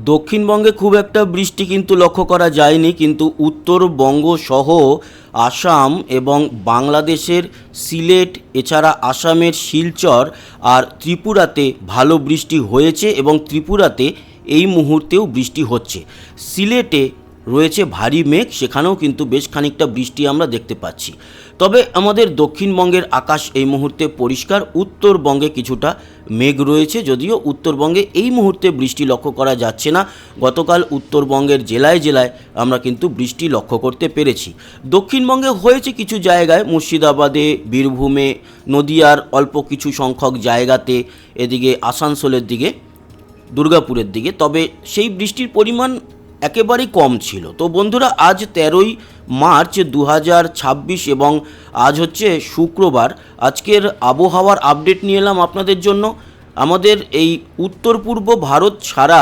দক্ষিণবঙ্গে খুব একটা বৃষ্টি কিন্তু লক্ষ্য করা যায়নি, কিন্তু উত্তরবঙ্গ সহ আসাম এবং বাংলাদেশের সিলেট, এছাড়া আসামের শিলচর আর ত্রিপুরাতে ভালো বৃষ্টি হয়েছে এবং ত্রিপুরাতে এই মুহূর্তেও বৃষ্টি হচ্ছে। সিলেটে রয়েছে ভারী মেঘ, সেখানেও কিন্তু বেশ খানিকটা বৃষ্টি আমরা দেখতে পাচ্ছি। তবে আমাদের দক্ষিণবঙ্গের আকাশ এই মুহূর্তে পরিষ্কার, উত্তরবঙ্গে কিছুটা মেঘ রয়েছে, যদিও উত্তরবঙ্গে এই মুহূর্তে বৃষ্টি লক্ষ্য করা যাচ্ছে না। গতকাল উত্তরবঙ্গের জেলায় জেলায় আমরা কিন্তু বৃষ্টি লক্ষ্য করতে পেরেছি। দক্ষিণবঙ্গে হয়েছে কিছু জায়গায়, মুর্শিদাবাদে, বীরভূমে, নদিয়ার অল্প কিছু সংখ্যক জায়গাতে, এদিকে আসানসোলের দিকে, দুর্গাপুরের দিকে, তবে সেই বৃষ্টির পরিমাণ একেবারেই কম ছিল। তো বন্ধুরা, আজ 13ই মার্চ 2026 এবং আজ হচ্ছে শুক্রবার। আজকের আবহাওয়ার আপডেট নিয়ে এলাম আপনাদের জন্য। আমাদের এই উত্তর পূর্ব ভারত ছাড়া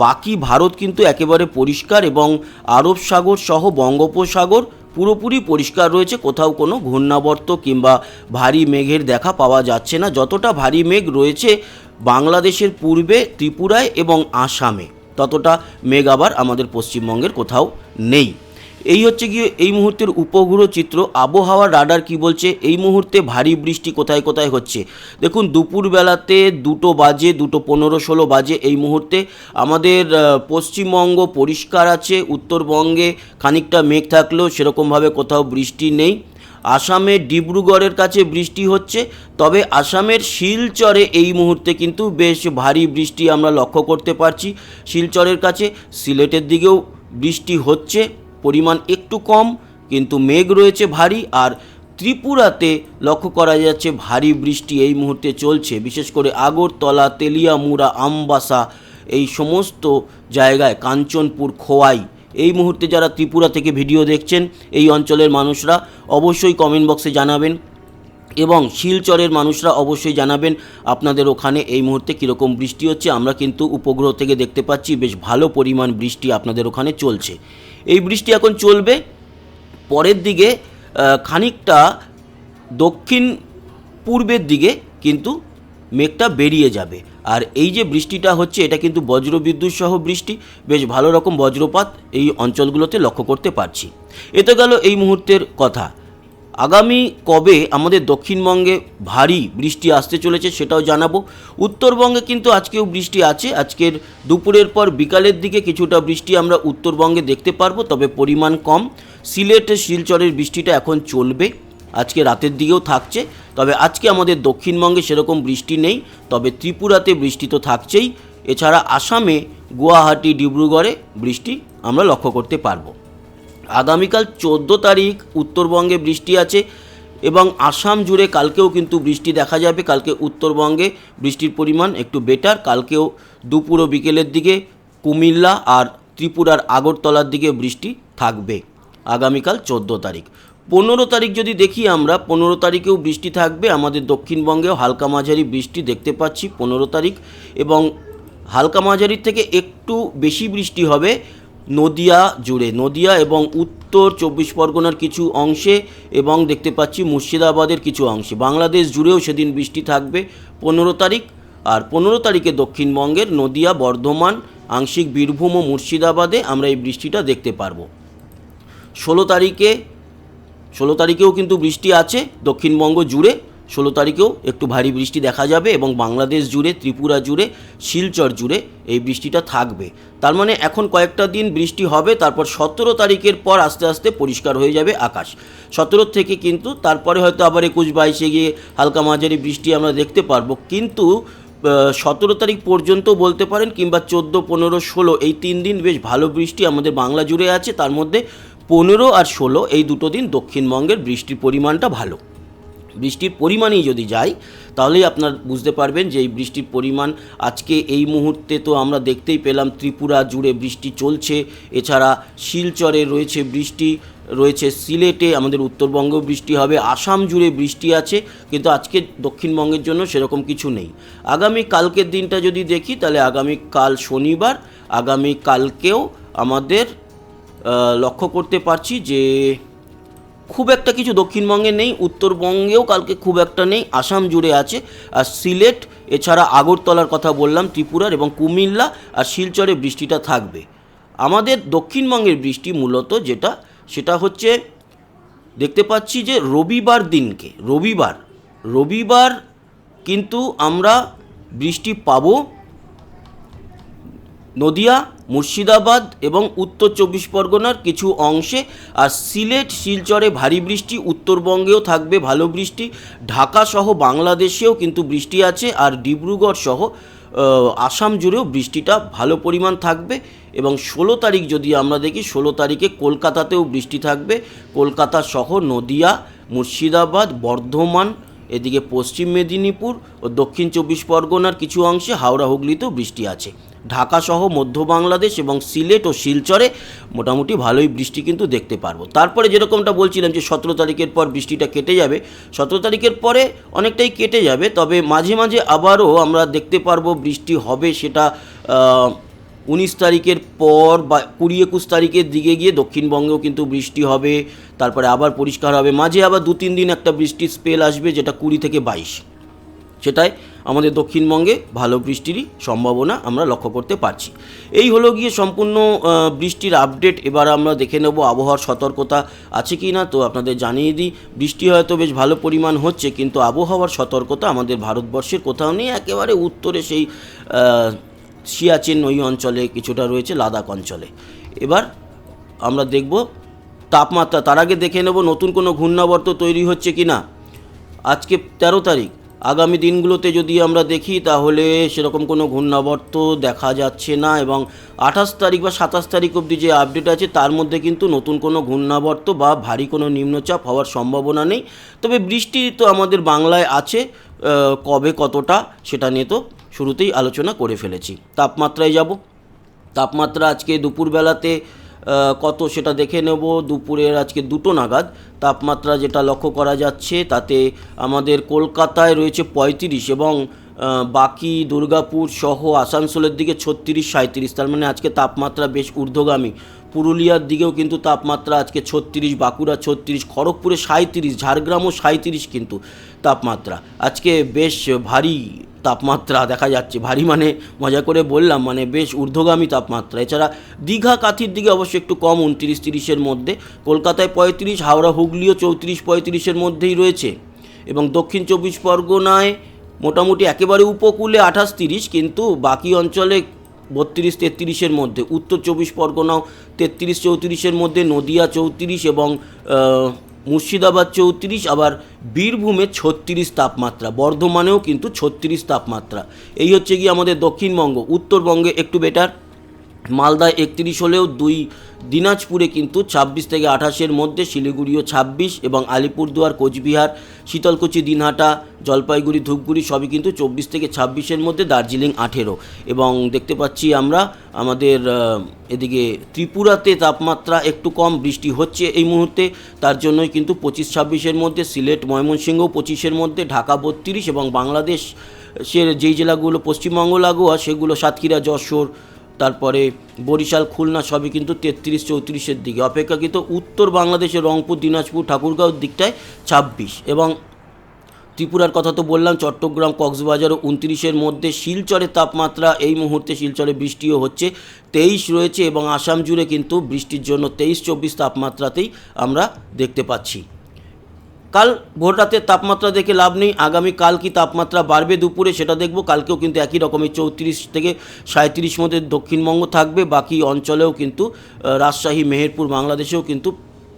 বাকি ভারত কিন্তু একেবারে পরিষ্কার এবং আরব সাগর সহ বঙ্গোপসাগর পুরোপুরি পরিষ্কার রয়েছে। কোথাও কোনো ঘূর্ণাবর্ত কিংবা ভারী মেঘের দেখা পাওয়া যাচ্ছে না। যতটা ভারী মেঘ রয়েছে বাংলাদেশের পূর্বে ত্রিপুরায় এবং আসামে, ততটা মেঘ আবার আমাদের পশ্চিমবঙ্গের কোথাও নেই। এই হচ্ছে গিয়ে এই মুহূর্তের উপগ্রহ চিত্র। আবহাওয়ার রাডার কি বলছে, এই মুহূর্তে ভারী বৃষ্টি কোথায় কোথায় হচ্ছে দেখুন। দুপুরবেলাতে 2টো বাজে, 2:15-16 বাজে এই মুহূর্তে আমাদের পশ্চিমবঙ্গ পরিষ্কার আছে। উত্তরবঙ্গে খানিকটা মেঘ থাকলেও সেরকমভাবে কোথাও বৃষ্টি নেই। আসামের ডিব্রুগড়ের কাছে বৃষ্টি হচ্ছে, তবে আসামের শিলচরে এই মুহূর্তে কিন্তু বেশ ভারী বৃষ্টি আমরা লক্ষ্য করতে পারছি। শিলচরের কাছে, সিলেটের দিকেও বৃষ্টি হচ্ছে, পরিমাণ একটু কম, কিন্তু মেঘ রয়েছে ভারী। আর ত্রিপুরাতে লক্ষ্য করা যাচ্ছে ভারী বৃষ্টি এই মুহূর্তে চলছে, বিশেষ করে আগরতলা, তেলিয়ামুড়া, আমবাসা, এই সমস্ত জায়গায়, কাঞ্চনপুর, খোয়াই। এই মুহূর্তে যারা ত্রিপুরা থেকে ভিডিও দেখছেন, এই অঞ্চলের মানুষরা অবশ্যই কমেন্ট বক্সে জানাবেন, এবং শিলচরের মানুষরা অবশ্যই জানাবেন আপনাদের ওখানে এই মুহূর্তে কীরকম বৃষ্টি হচ্ছে। আমরা কিন্তু উপগ্রহ থেকে দেখতে পাচ্ছি বেশ ভালো পরিমাণ বৃষ্টি আপনাদের ওখানে চলছে। এই বৃষ্টি এখন চলবে, পরের দিকে খানিকটা দক্ষিণ পূর্বের দিকে কিন্তু মেঘটা বেরিয়ে যাবে। আর এই যে বৃষ্টিটা হচ্ছে, এটা কিন্তু বজ্রবিদ্যুৎ সহ বৃষ্টি, বেশ ভালো রকম বজ্রপাত এই অঞ্চলগুলোতে লক্ষ্য করতে পারছি। এ তো গেল এই মুহূর্তের কথা। আগামী কবে আমাদের দক্ষিণবঙ্গে ভারী বৃষ্টি আসতে চলেছে সেটাও জানাবো। উত্তরবঙ্গে কিন্তু আজকেও বৃষ্টি আছে। আজকের দুপুরের পর বিকালের দিকে কিছুটা বৃষ্টি আমরা উত্তরবঙ্গে দেখতে পারবো, তবে পরিমাণ কম। সিলেটে শিলচরের বৃষ্টিটা এখন চলবে, আজকে রাতের দিকেও থাকছে। তবে আজকে আমাদের দক্ষিণবঙ্গে সেরকম বৃষ্টি নেই, তবে ত্রিপুরাতে বৃষ্টি তো থাকছেই। এছাড়া আসামে, গুয়াহাটি, ডিব্রুগড়ে বৃষ্টি আমরা লক্ষ্য করতে পারবো। আগামীকাল 14 তারিখ উত্তরবঙ্গে বৃষ্টি আছে এবং আসাম জুড়ে কালকেও কিন্তু বৃষ্টি দেখা যাবে। কালকে উত্তরবঙ্গে বৃষ্টির পরিমাণ একটু বেটার। কালকেও দুপুর ও বিকেলের দিকে কুমিল্লা আর ত্রিপুরার আগরতলার দিকে বৃষ্টি থাকবে। আগামীকাল 14 তারিখ। 15 তারিখ যদি দেখি আমরা, 15 তারিখেও বৃষ্টি থাকবে। আমাদের দক্ষিণবঙ্গেও হালকা মাঝারি বৃষ্টি দেখতে পাচ্ছি 15 তারিখ, এবং হালকা মাঝারির থেকে একটু বেশি বৃষ্টি হবে নদিয়া জুড়ে, নদিয়া এবং উত্তর 24 পরগনার কিছু অংশে, এবং দেখতে পাচ্ছি মুর্শিদাবাদের কিছু অংশে। বাংলাদেশ জুড়েও সেদিন বৃষ্টি থাকবে 15 তারিখ। আর 15 তারিখে দক্ষিণবঙ্গের নদিয়া, বর্ধমান, আংশিক বীরভূম ও মুর্শিদাবাদে আমরা এই বৃষ্টিটা দেখতে পারবো। 16 তারিখেও কিন্তু বৃষ্টি আছে দক্ষিণবঙ্গ জুড়ে। 16 তারিখেও একটু ভারী বৃষ্টি দেখা যাবে, এবং বাংলাদেশ জুড়ে, ত্রিপুরা জুড়ে, শিলচর জুড়ে এই বৃষ্টিটা থাকবে। তার মানে এখন কয়েকটা দিন বৃষ্টি হবে, তারপর 17 তারিখের পর আস্তে আস্তে পরিষ্কার হয়ে যাবে আকাশ। 17 থেকে কিন্তু তারপরে হয়তো আবার 21-22-এ গিয়ে হালকা মাঝারি বৃষ্টি আমরা দেখতে পারবো। কিন্তু 17 তারিখ পর্যন্ত বলতে পারেন, কিংবা 14, 15, 16 এই 3 দিন বেশ ভালো বৃষ্টি আমাদের বাংলা জুড়ে আছে। তার মধ্যে 15 আর 16 এই দুটো দিন দক্ষিণবঙ্গের বৃষ্টির পরিমাণটা ভালো। বৃষ্টির পরিমাণেই যদি যাই, তাহলেই আপনার বুঝতে পারবেন যে এই বৃষ্টির পরিমাণ আজকে এই মুহূর্তে তো আমরা দেখতেই পেলাম ত্রিপুরা জুড়ে বৃষ্টি চলছে। এছাড়া শিলচরে রয়েছে বৃষ্টি, রয়েছে সিলেটে, আমাদের উত্তরবঙ্গেও বৃষ্টি হবে, আসাম জুড়ে বৃষ্টি আছে, কিন্তু আজকে দক্ষিণবঙ্গের জন্য সেরকম কিছু নেই। আগামী কালকের দিনটা যদি দেখি, তাহলে আগামীকাল শনিবার, আগামীকালকেও আমাদের লক্ষ্য করতে পারছি যে খুব একটা কিছু দক্ষিণবঙ্গে নেই, উত্তরবঙ্গেও কালকে খুব একটা নেই, আসাম জুড়ে আছে। আর সিলেট এছাড়া আগরতলার কথা বললাম, ত্রিপুরার এবং কুমিল্লা আর শিলচরে বৃষ্টিটা থাকবে। আমাদের দক্ষিণবঙ্গের বৃষ্টি মূলত যেটা সেটা হচ্ছে দেখতে পাচ্ছি যে রবিবার দিনকে রবিবার কিন্তু আমরা বৃষ্টি পাবো নদিয়া, মুর্শিদাবাদ এবং উত্তর চব্বিশ পরগনার কিছু অংশে। আর সিলেট শিলচরে ভারী বৃষ্টি, উত্তরবঙ্গেও থাকবে ভালো বৃষ্টি, ঢাকা সহ বাংলাদেশেও কিন্তু বৃষ্টি আছে। আর ডিব্রুগড় সহ আসাম জুড়েও বৃষ্টিটা ভালো পরিমাণ থাকবে। এবং 16 তারিখ যদি আমরা দেখি, 16 তারিখে কলকাতাতেও বৃষ্টি থাকবে। কলকাতা সহ নদিয়া, মুর্শিদাবাদ, বর্ধমান, এদিকে পশ্চিম মেদিনীপুর ও দক্ষিণ চব্বিশ পরগনার কিছু অংশে, হাওড়া হুগলিতেও বৃষ্টি আছে। ঢাকা সহ মধ্য বাংলাদেশ এবং সিলেট ও শিলচরে মোটামুটি ভালোই বৃষ্টি কিন্তু দেখতে পারবো। তারপরে যেরকমটা বলছিলাম যে 17 তারিখের পর বৃষ্টিটা কেটে যাবে, 17 তারিখের পরে অনেকটাই কেটে যাবে, তবে মাঝে মাঝে আবারও আমরা দেখতে পারবো বৃষ্টি হবে। সেটা 19 তারিখের পর বা 20-21 তারিখের দিকে গিয়ে দক্ষিণবঙ্গেও কিন্তু বৃষ্টি হবে, তারপরে আবার পরিষ্কার হবে, মাঝে আবার 2-3 দিন একটা বৃষ্টির স্পেল আসবে, যেটা 20 থেকে 22, সেটাই আমাদের দক্ষিণবঙ্গে ভালো বৃষ্টিরই সম্ভাবনা আমরা লক্ষ্য করতে পারছি। এই হলো গিয়ে সম্পূর্ণ বৃষ্টির আপডেট। এবার আমরা দেখে নেব আবহাওয়ার সতর্কতা আছে কি না। তো আপনাদের জানিয়ে দিই, বৃষ্টি হয়তো বেশ ভালো পরিমাণ হচ্ছে, কিন্তু আবহাওয়ার সতর্কতা আমাদের ভারতবর্ষের কোথাও নেই। একেবারে উত্তরে সেই সিয়াচেন ওই অঞ্চলে কিছুটা রয়েছে, লাদাখ অঞ্চলে। এবার আমরা দেখব তাপমাত্রা, তার আগে দেখে নেব নতুন কোনো ঘূর্ণাবর্ত তৈরি হচ্ছে কি না। আজকে 13 তারিখ, আগামী দিনগুলোতে যদি আমরা দেখি তাহলে সেরকম কোনো ঘূর্ণাবর্ত দেখা যাচ্ছে না। এবং 28 তারিখ বা 27 তারিখ অবধি যে আপডেট আছে তার মধ্যে কিন্তু নতুন কোনো ঘূর্ণাবর্ত বা ভারী কোনো নিম্নচাপ হওয়ার সম্ভাবনা নেই। তবে বৃষ্টি তো আমাদের বাংলায় আছে, কবে কতটা সেটা নিয়ে তো শুরুতেই আলোচনা করে ফেলেছি। তাপমাত্রায় যাব, তাপমাত্রা আজকে দুপুরবেলাতে কত সেটা দেখে নেব। দুপুরের আজকে 2টো নাগাদ তাপমাত্রা যেটা লক্ষ্য করা যাচ্ছে তাতে আমাদের কলকাতায় রয়েছে 35 এবং বাকি দুর্গাপুর সহ আসানসোলের দিকে 36-37, তার মানে আজকে তাপমাত্রা বেশ ঊর্ধ্বগামী। পুরুলিয়ার দিকেও কিন্তু তাপমাত্রা আজকে 36, বাঁকুড়া 36, খড়গপুরে 37, ঝাড়গ্রামও 37 কিন্তু তাপমাত্রা। আজকে বেশ ভারী তাপমাত্রা দেখা যাচ্ছে, ভারী মানে মজা করে বললাম, মানে বেশ ঊর্ধ্বগামী তাপমাত্রা। এছাড়া দীঘা কাঁথির দিকে অবশ্য একটু কম, 29-30-এর মধ্যে। কলকাতায় 35, হাওড়া হুগলিও 34-35-এর মধ্যেই রয়েছে। এবং দক্ষিণ চব্বিশ পরগনায় মোটামুটি একেবারে উপকূলে 28-30, কিন্তু বাকি অঞ্চলে 32-33-এর মধ্যে। উত্তর চব্বিশ পরগনাও 33-34-এর মধ্যে, নদিয়া 34 এবং মুর্শিদাবাদ 34, আবার বীরভূমে 36 তাপমাত্রা, বর্ধমানেও কিন্তু 36 তাপমাত্রা। এই হচ্ছে কি আমাদের দক্ষিণবঙ্গ। উত্তরবঙ্গে একটু বেটার, মালদায় 31 হলেও দিনাজপুরে কিন্তু 26 থেকে 28-এর মধ্যে, শিলিগুড়িও 26 এবং আলিপুরদুয়ার, কোচবিহার, শীতলকুচি, দিনহাটা, জলপাইগুড়ি, ধূপগুড়ি সবই কিন্তু 24 থেকে 26-এর মধ্যে, দার্জিলিং 18। এবং দেখতে পাচ্ছি আমরা আমাদের এদিকে ত্রিপুরাতে তাপমাত্রা একটু কম, বৃষ্টি হচ্ছে এই মুহূর্তে, তার জন্যই কিন্তু 25-26-এর মধ্যে। সিলেট, ময়মনসিংহ 25-এর মধ্যে, ঢাকা 32 এবং বাংলাদেশের যেই জেলাগুলো পশ্চিমবঙ্গ লাগোয়া সেগুলো সাতক্ষীরা, যশোর, তারপরে বরিশাল, খুলনা সবই কিন্তু 33-34-এর দিকে। অপেক্ষাকৃত উত্তর বাংলাদেশের রংপুর, দিনাজপুর, ঠাকুরগাঁওর দিকটায় 26। এবং ত্রিপুরার কথা তো বললাম, চট্টগ্রাম, কক্সবাজারও 29-এর মধ্যে। শিলচরের তাপমাত্রা এই মুহূর্তে, শিলচরে বৃষ্টিও হচ্ছে, 23 রয়েছে। এবং আসাম জুড়ে কিন্তু বৃষ্টির জন্য 23-24 তাপমাত্রাতেই আমরা দেখতে পাচ্ছি। কাল ভোর রাতের তাপমাত্রা দেখে লাভ নেই, আগামীকাল কি তাপমাত্রা বাড়বে দুপুরে সেটা দেখব। কালকেও কিন্তু একই রকমের 34 থেকে 37 মধ্যে দক্ষিণবঙ্গ থাকবে, বাকি অঞ্চলেও কিন্তু রাজশাহী, মেহেরপুর, বাংলাদেশেও কিন্তু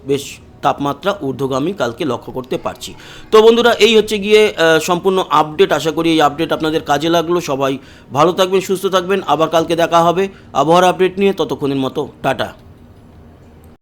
বেশ তাপমাত্রা ঊর্ধ্বগামী কালকে লক্ষ্য করতে পারছি। তো বন্ধুরা, এই হচ্ছে গিয়ে সম্পূর্ণ আপডেট। আশা করি এই আপডেট আপনাদের কাজে লাগলো। সবাই ভালো থাকবেন, সুস্থ থাকবেন। আবার কালকে দেখা হবে আবহাওয়ার আপডেট নিয়ে। ততক্ষণের মতো টাটা।